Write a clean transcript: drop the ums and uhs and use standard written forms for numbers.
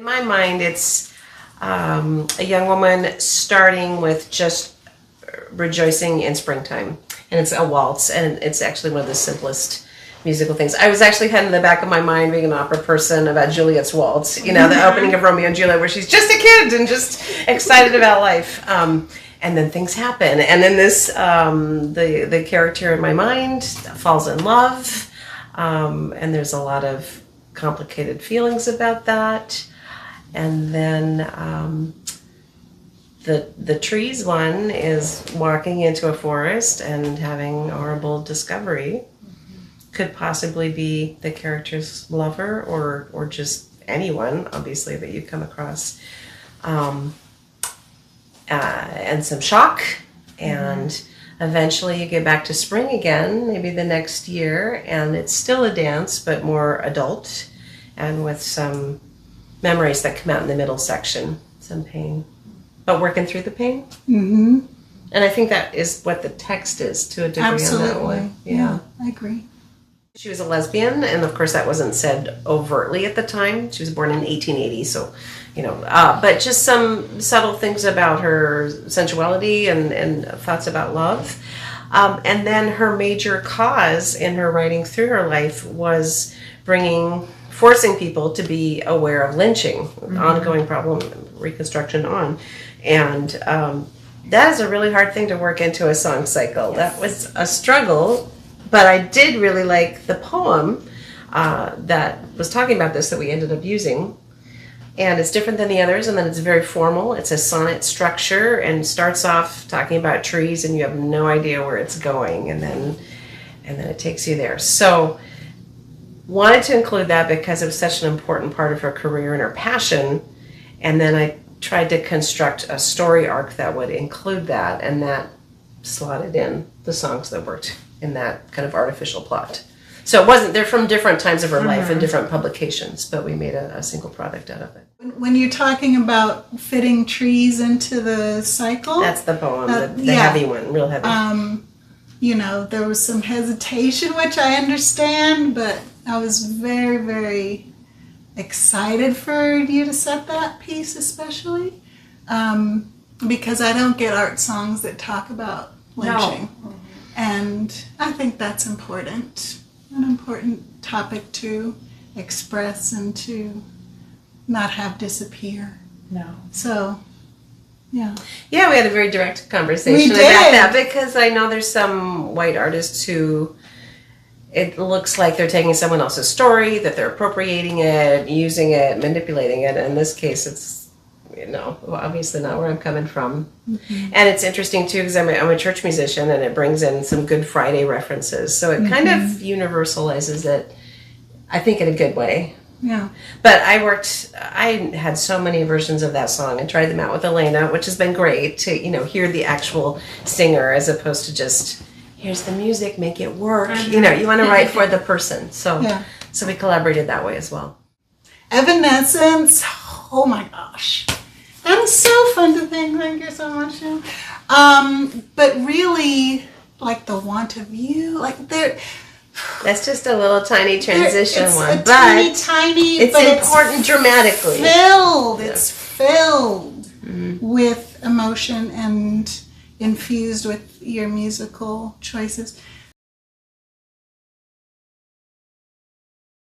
In my mind, it's a young woman starting with just rejoicing in springtime. And it's a waltz, and it's actually one of the simplest musical things. I was actually had in the back of my mind, being an opera person, about Juliet's Waltz, you know, the opening of Romeo and Juliet, where she's just a kid and just excited about life. And then things happen. And then this, the character in my mind falls in love. And there's a lot of complicated feelings about that. And then the trees one is walking into a forest and having a horrible discovery. Could possibly be the character's lover or just anyone, obviously, that you come across. And some shock. And eventually you get back to spring again, maybe the next year, and it's still a dance, but more adult, and with some memories that come out in the middle section, some pain. But working through the pain. Mm-hmm. And I think that is what the text is to a degree. Absolutely. On that one. Yeah, I agree. She was a lesbian, and of course that wasn't said overtly at the time. She was born in 1880, so, you know, but just some subtle things about her sensuality and thoughts about love. And then her major cause in her writing through her life was forcing people to be aware of lynching, ongoing problem, Reconstruction on. And that is a really hard thing to work into a song cycle. Yes. That was a struggle, but I did really like the poem that was talking about this that we ended up using. And it's different than the others, and then it's very formal. It's a sonnet structure and starts off talking about trees, and you have no idea where it's going, and then it takes you there. So wanted to include that because it was such an important part of her career and her passion. And then I tried to construct a story arc that would include that, and that slotted in the songs that worked in that kind of artificial plot. So it wasn't, they're from different times of her life and different publications, but we made a single product out of it. When you're talking about fitting trees into the cycle, that's the poem, the heavy one, real heavy. You know, there was some hesitation, which I understand, but I was very, very excited for you to set that piece, especially because I don't get art songs that talk about lynching. No. And I think that's important, an important topic to express and to not have disappear. No. So, yeah. Yeah, we had a very direct conversation about that, because I know there's some white artists who it looks like they're taking someone else's story, that they're appropriating it, using it, manipulating it. In this case, it's, you know, obviously not where I'm coming from. Mm-hmm. And it's interesting, too, because I'm a church musician, and it brings in some Good Friday references. So it kind of universalizes it, I think, in a good way. Yeah. But I had so many versions of that song and tried them out with Ellaina, which has been great to, you know, hear the actual singer as opposed to just, here's the music, make it work. Mm-hmm. You know, you want to write for the person. So, so we collaborated that way as well. Evanescence, oh my gosh. That is so fun to think. Thank you so much. But really, like the want of you, like there. That's just a little tiny transition one, but tiny, it's important dramatically. It's filled with emotion and infused with your musical choices.